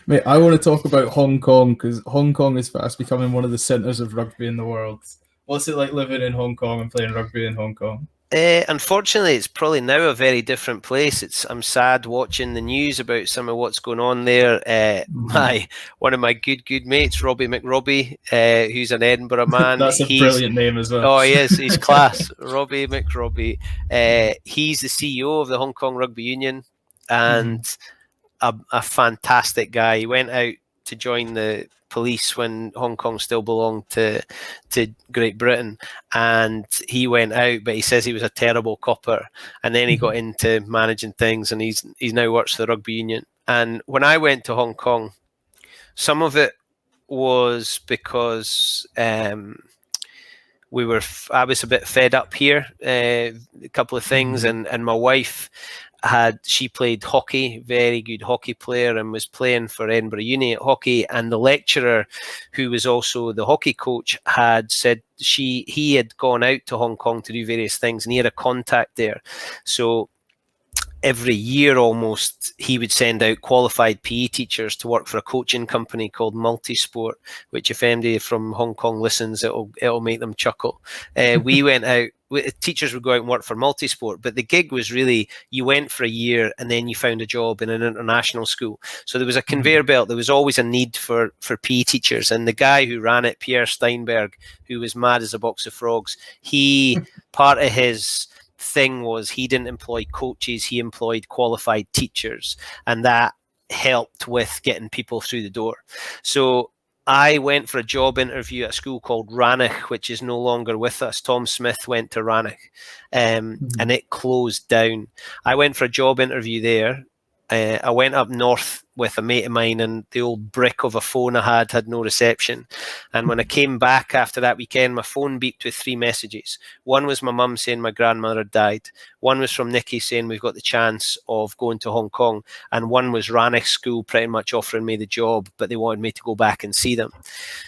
Mate, I want to talk about Hong Kong because Hong Kong is fast becoming one of the centres of rugby in the world. What's it like living in Hong Kong and playing rugby in Hong Kong? Unfortunately, it's probably now a very different place. I'm sad watching the news about some of what's going on there. One of my good mates, Robbie McRobbie, who's an Edinburgh man. That's a brilliant name as well. He is. He's class. Robbie McRobbie. He's the CEO of the Hong Kong Rugby Union, and a fantastic guy. He went out to join the police when Hong Kong still belonged to Great Britain, and he went out, but he says he was a terrible copper, and then he got into managing things, and he's now works for the rugby union. And when I went to Hong Kong, some of it was because I was a bit fed up here, a couple of things, and my wife she played hockey, very good hockey player, and was playing for Edinburgh Uni at hockey. And the lecturer, who was also the hockey coach, had said he had gone out to Hong Kong to do various things, and he had a contact there. So every year almost, he would send out qualified PE teachers to work for a coaching company called Multisport, which if anybody from Hong Kong listens, it'll make them chuckle. We went out, teachers would go out and work for Multisport, but the gig was really, you went for a year and then you found a job in an international school. So there was a conveyor belt. There was always a need for PE teachers. And the guy who ran it, Pierre Steinberg, who was mad as a box of frogs, part of his thing was he didn't employ coaches, he employed qualified teachers, and that helped with getting people through the door. So I went for a job interview at a school called Rannoch, which is no longer with us. Tom Smith went to Rannoch, and it closed down. I went for a job interview there. I went up north with a mate of mine, and the old brick of a phone I had no reception. And when I came back after that weekend, my phone beeped with 3 messages. One was my mum saying my grandmother had died. One was from Nikki saying we've got the chance of going to Hong Kong. And one was Rannoch School pretty much offering me the job, but they wanted me to go back and see them.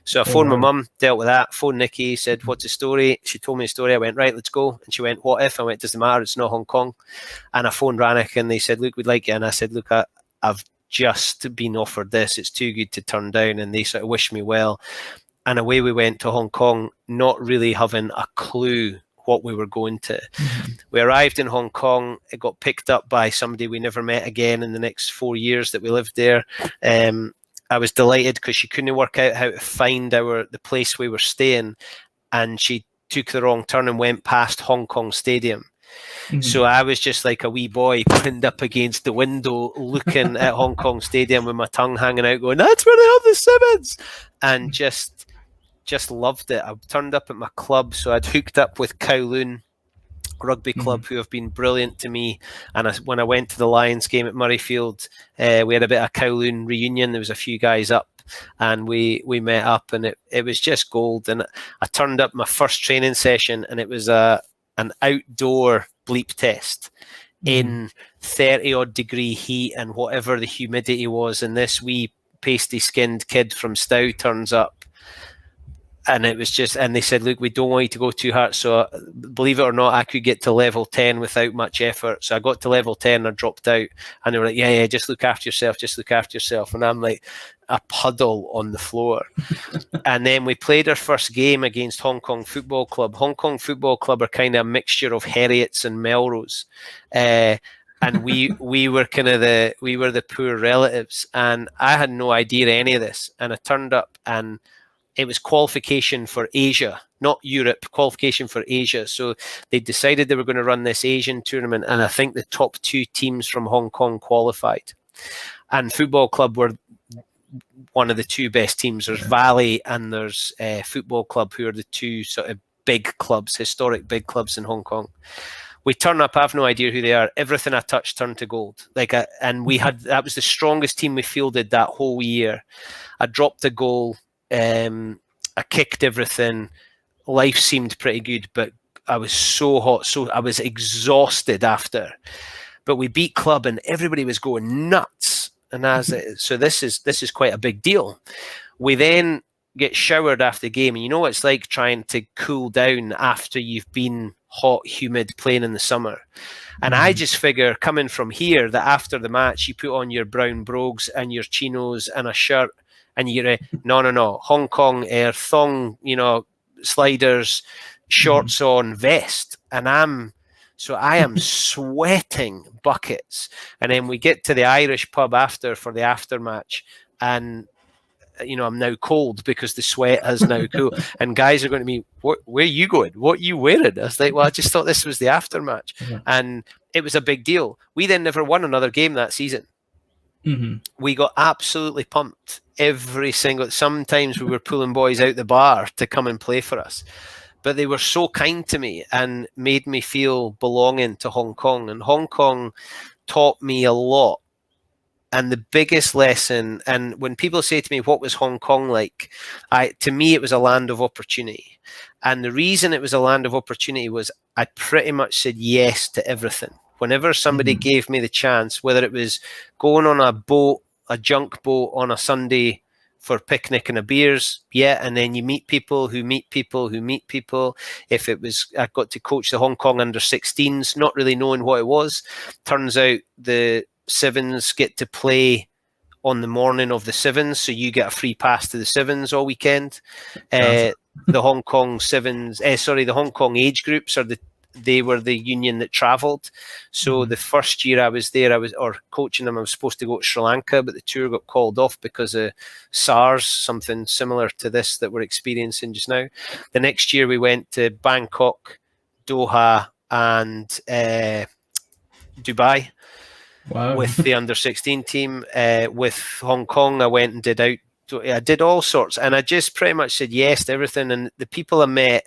So I phoned my mum, dealt with that, phoned Nikki, said, what's the story? She told me the story. I went, right, let's go. And she went, what if? I went, doesn't matter, it's not Hong Kong. And I phoned Rannoch and they said, look, we'd like you. And I said, look, I've just been offered this. It's too good to turn down. And they sort of wished me well. And away we went to Hong Kong, not really having a clue what we were going to. We arrived in Hong Kong. It got picked up by somebody we never met again in the next 4 years that we lived there. I was delighted because she couldn't work out how to find the place we were staying, and she took the wrong turn and went past Hong Kong Stadium. So I was just like a wee boy pinned up against the window looking at Hong Kong Stadium with my tongue hanging out going, that's where they have the Simmons, and just loved it. I turned up at my club, so I'd hooked up with Kowloon Rugby Club, who have been brilliant to me. And when I went to the Lions game at Murrayfield, we had a bit of a Kowloon reunion. There was a few guys up, and we met up, and it was just gold. And I turned up my first training session, and it was an outdoor bleep test in 30 odd degree heat and whatever the humidity was. And this wee pasty skinned kid from Stow turns up, and it was just, and they said, look, we don't want you to go too hard. So believe it or not, I could get to level 10 without much effort. So I got to level 10 and I dropped out, and they were like, yeah, just look after yourself. And I'm like a puddle on the floor. And then we played our first game against Hong Kong Football Club. Hong Kong Football Club are kind of a mixture of Heriots and Melrose. And we were the poor relatives, and I had no idea any of this. And I turned up, and it was qualification for Asia, not Europe, qualification for Asia. So they decided they were going to run this Asian tournament, and I think the top 2 teams from Hong Kong qualified. And Football Club were one of the 2 best teams. There's Valley and there's Football Club, who are the 2 sort of big clubs, historic big clubs in Hong Kong. We turn up, I have no idea who they are. Everything I touched turned to gold. And that was the strongest team we fielded that whole year. I dropped a goal. I kicked everything. Life seemed pretty good, but I was so hot. So I was exhausted after. But we beat club, and everybody was going nuts. And so this is quite a big deal. We then get showered after the game, and you know what it's like trying to cool down after you've been hot, humid, playing in the summer. And I just figure, coming from here, that after the match, you put on your brown brogues and your chinos and a shirt, and you're no. Hong Kong air thong, sliders, shorts on, vest, and I am sweating buckets. And then we get to the Irish pub after for the after match, and I'm now cold because the sweat has now cooled. And guys are going to me, where are you going? What are you wearing? I was like, well, I just thought this was the aftermatch. And it was a big deal. We then never won another game that season. We got absolutely pumped every single. Sometimes we were pulling boys out the bar to come and play for us. But they were so kind to me and made me feel belonging to Hong Kong. And Hong Kong taught me a lot. And the biggest lesson, and when people say to me, what was Hong Kong like? To me, it was a land of opportunity. And the reason it was a land of opportunity was I pretty much said yes to everything. Whenever somebody gave me the chance, whether it was going on a boat, a junk boat on a Sunday for picnic and a beers, and then you meet people who meet people who meet people. If it was, I got to coach the Hong Kong under-16s, not really knowing what it was. Turns out the Sevens get to play on the morning of the Sevens, so you get a free pass to the Sevens all weekend. The Hong Kong Sevens, the Hong Kong age groups they were the union that travelled. So the first year I was there, coaching them. I was supposed to go to Sri Lanka, but the tour got called off because of SARS, something similar to this that we're experiencing just now. The next year we went to Bangkok, Doha, and Dubai. Wow. With the under-16 team. With Hong Kong, I went and I did all sorts, and I just pretty much said yes to everything. And the people I met,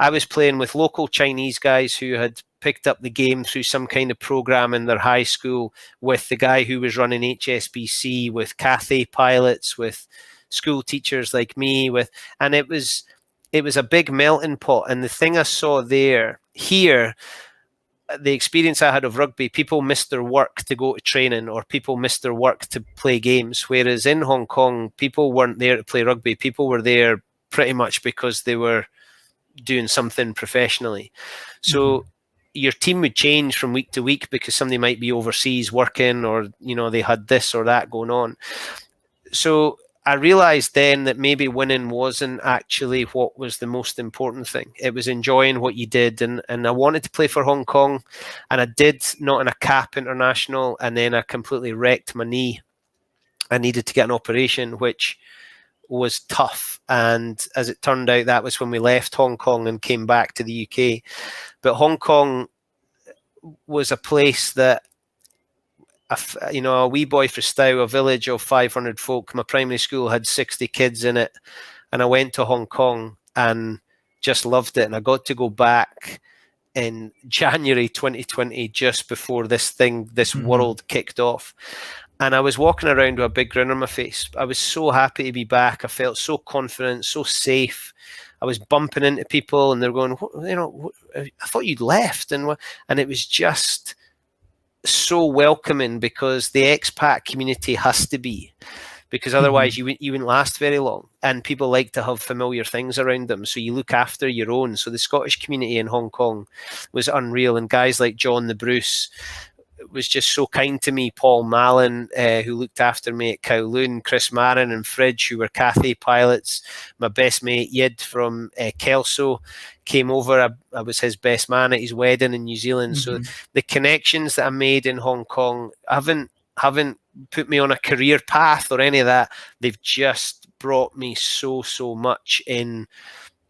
I was playing with local Chinese guys who had picked up the game through some kind of program in their high school, with the guy who was running HSBC, with Cathay pilots, with school teachers like me, and it was a big melting pot. And the thing I saw here, the experience I had of rugby, people missed their work to go to training, or people missed their work to play games. Whereas in Hong Kong, people weren't there to play rugby. People were there pretty much because they were doing something professionally. So your team would change from week to week because somebody might be overseas working, or, they had this or that going on. So I realized then that maybe winning wasn't actually what was the most important thing. It was enjoying what you did. And I wanted to play for Hong Kong, and I did, not in a cap international. And then I completely wrecked my knee. I needed to get an operation, which was tough. And as it turned out, that was when we left Hong Kong and came back to the UK. But Hong Kong was a place that, a wee boy for Stow, a village of 500 folk. My primary school had 60 kids in it, and I went to Hong Kong and just loved it. And I got to go back in January 2020, just before this world kicked off. And I was walking around with a big grin on my face. I was so happy to be back. I felt so confident, so safe. I was bumping into people, and they're going, I thought you'd left. And it was just so welcoming, because the expat community has to be, because otherwise you wouldn't last very long, and people like to have familiar things around them, so you look after your own. So the Scottish community in Hong Kong was unreal, and guys like John the Bruce was just so kind to me. Paul Mallon, who looked after me at Kowloon, Chris Marin and Fridge, who were Cathay pilots. My best mate Yid from Kelso came over. I was his best man at his wedding in New Zealand. So the connections that I made in Hong Kong haven't put me on a career path or any of that. They've just brought me so much in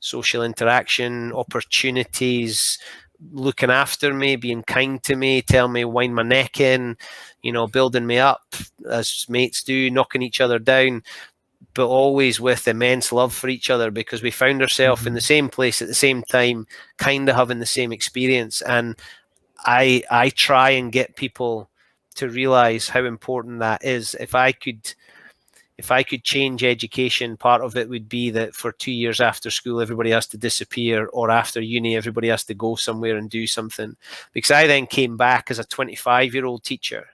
social interaction, opportunities, looking after me, being kind to me, telling me wind my neck in, building me up as mates do, knocking each other down, but always with immense love for each other, because we found ourselves in the same place at the same time, kind of having the same experience. And I try and get people to realize how important that is. If I could change education, part of it would be that for 2 years after school, everybody has to disappear, or after uni, everybody has to go somewhere and do something. Because I then came back as a 25-year-old teacher,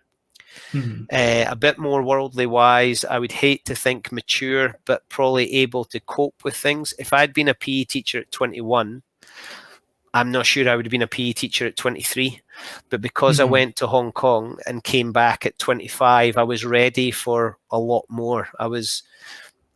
a bit more worldly wise. I would hate to think mature, but probably able to cope with things. If I'd been a PE teacher at 21, I'm not sure I would have been a PE teacher at 23, but because I Mhm. went to Hong Kong and came back at 25, I was ready for a lot more. I was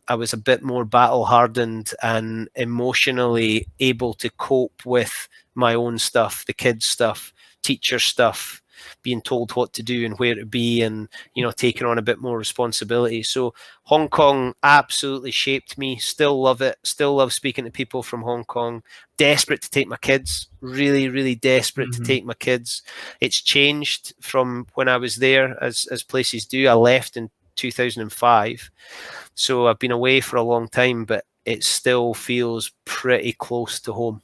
a bit more battle hardened and emotionally able to cope with my own stuff, the kids' stuff, teacher stuff, being told what to do and where to be, and taking on a bit more responsibility. So Hong Kong absolutely shaped me. Still love it. Still love speaking to people from Hong Kong. Desperate to take my kids. Really, really desperate to Mhm. take my kids. It's changed from when I was there, as places do. I left in 2005. So I've been away for a long time, but it still feels pretty close to home.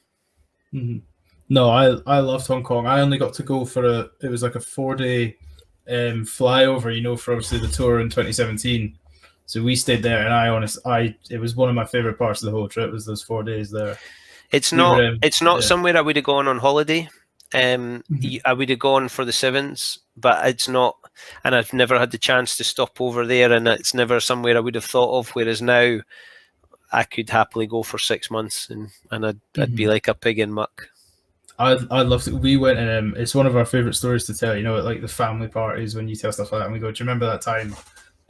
Mhm. No, I loved Hong Kong. I only got to go for it was like a 4 day flyover, for obviously the tour in 2017. So we stayed there, and it was one of my favorite parts of the whole trip was those 4 days there. It's We were, not it's not yeah. somewhere I would have gone on holiday. Mhm. I would have gone for the sevens, but it's not, and I've never had the chance to stop over there, and it's never somewhere I would have thought of. Whereas now, I could happily go for 6 months, and I'd be Mhm. like a pig in muck. I loved it. We went, and it's one of our favorite stories to tell. At like the family parties when you tell stuff like that, and we go, "Do you remember that time?"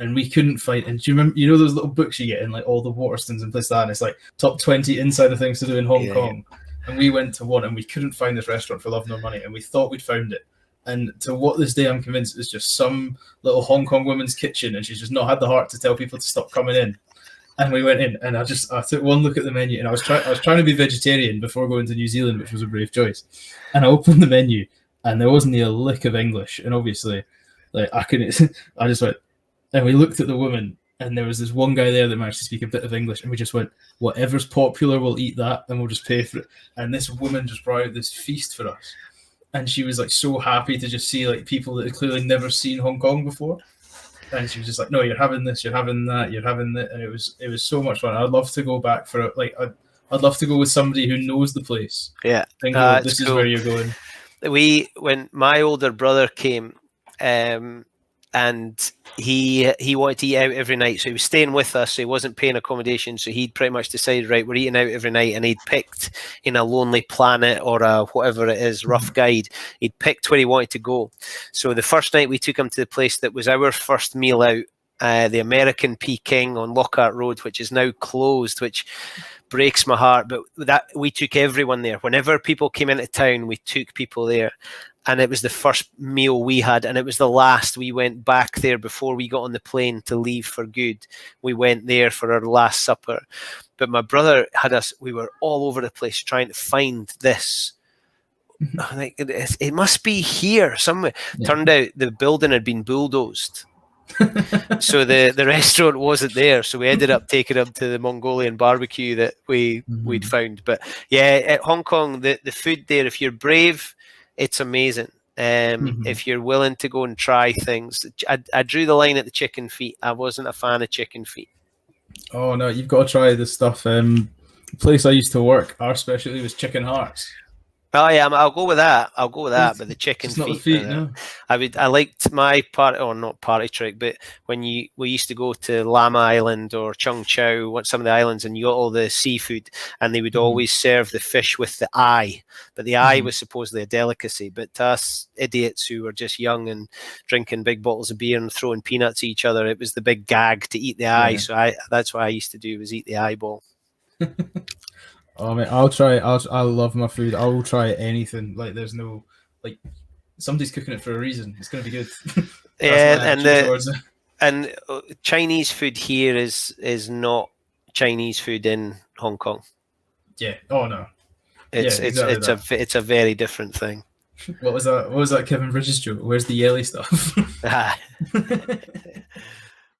And we couldn't find. And do you remember? Those little books you get in like all the Waterstones and places like that. And it's like top 20 insider things to do in Hong Yeah, yeah. Kong. And we went to one, and we couldn't find this restaurant for love nor money, and we thought we'd found it. And to what this day I'm convinced it's just some little Hong Kong woman's kitchen, and she's just not had the heart to tell people to stop coming in. And we went in, and I took one look at the menu, and I was trying to be vegetarian before going to New Zealand, which was a brave choice. And I opened the menu, and there wasn't a lick of English, and obviously, like I couldn't. I just went, and we looked at the woman, and there was this one guy there that managed to speak a bit of English, and we just went, whatever's popular, we'll eat that, and we'll just pay for it. And this woman just brought out this feast for us, and she was like so happy to just see like people that had clearly never seen Hong Kong before. And she was just like, "No, you're having this, you're having that, you're having that," and it was so much fun. I'd love to go back for it. Like I'd love to go with somebody who knows the place Yeah, and go, it's "This is where cool. you're going." When my older brother came, and he wanted to eat out every night, so he was staying with us, so he wasn't paying accommodation, so he'd pretty much decided, right, we're eating out every night, and he'd picked in a Lonely Planet or a whatever it is rough guide, he'd picked where he wanted to go. So the first night we took him to the place that was our first meal out, the American Peking on Lockhart Road, which is now closed, which breaks my heart. But that we took everyone there. Whenever people came into town, we took people there. And it was the first meal we had, and it was the last. We went back there before we got on the plane to leave for good. We went there for our last supper. But my brother had us, we were all over the place trying to find this. Like, it must be here somewhere. Yeah. Turned out the building had been bulldozed. So the restaurant wasn't there, so we ended up taking him to the Mongolian barbecue that we'd found. But yeah, at Hong Kong, the food there, if you're brave, it's amazing. If you're willing to go and try things, I drew the line at the chicken feet. I wasn't a fan of chicken feet. Oh no, you've got to try this stuff. The place I used to work, our specialty was chicken hearts. Oh yeah, I'll go with that. I'll go with that. But the chicken Just not the feet, feet, no. I liked my part, or not party trick, but when we used to go to Lama Island or Chung Chau, some of the islands, and you got all the seafood, and they would always serve the fish with the eye, but the eye was supposedly a delicacy. But to us idiots who were just young and drinking big bottles of beer and throwing peanuts at each other, it was the big gag to eat the eye. Yeah. So that's what I used to do, was eat the eyeball. Oh man, I'll try. I love my food. I will try anything. Like there's no like somebody's cooking it for a reason. It's gonna be good. Yeah, and Chinese food here is not Chinese food in Hong Kong. Yeah. Oh no. It's a very different thing. What was that? What was that Kevin Bridges joke? Where's the yelly stuff?